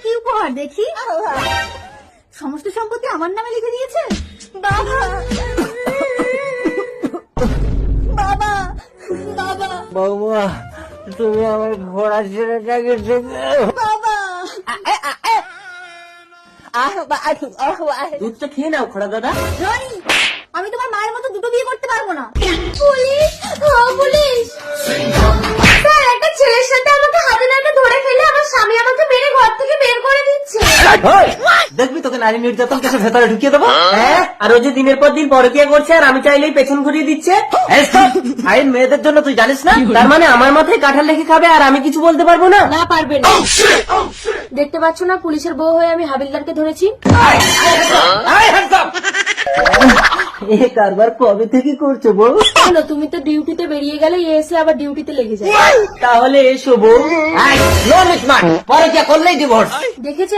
কি উপহার দেখি? সমস্ত সম্পত্তি আমার নামে লিখে দিয়েছে। বাবা বাবা বাবা বৌমা, তুমি আমার ঘোড়া ছেলেটাকে বাবা দুধটা খেয়ে নাও খোড়া দাদা। রনি, আমি তোমার মায়ের মতো দুটো বিয়ে করতে পারবো না। Police, police! স্যার, একটা ছেলের সাথে আমাকে হাতে নাতে ধরে ফেলে আমার স্বামী আমাকে মেরে ঘর থেকে বের করে দিচ্ছে। দেখবি তোকে নারী নির্যাতন কেসে ভেতরে ঢুকিয়ে দেবো। হ্যাঁ, আর ও যে দিনের পর দিন পরকিয়া করছে আর আমি চাইলেই পেছন ঘুরিয়ে দিচ্ছে। আইন মেয়েদের জন্য তুই জানিস না? তার মানে আমার মাথায় কাঁঠাল লেখে খাবে আর আমি কিছু বলতে পারবো না? না, পারবে না। দেখতে পাচ্ছ না পুলিশের বউ হয়ে আমি হাবিলদারকে ধরেছি? এ কারবার কবে থেকে করছো বউ? কেন, তুমি তো ডিউটিতে বেরিয়ে গেলে এসে আবার ডিউটিতে লেগে যায়। তাহলে এসো বউ। পরকিয়া করলেই ডিভোর্স। দেখেছে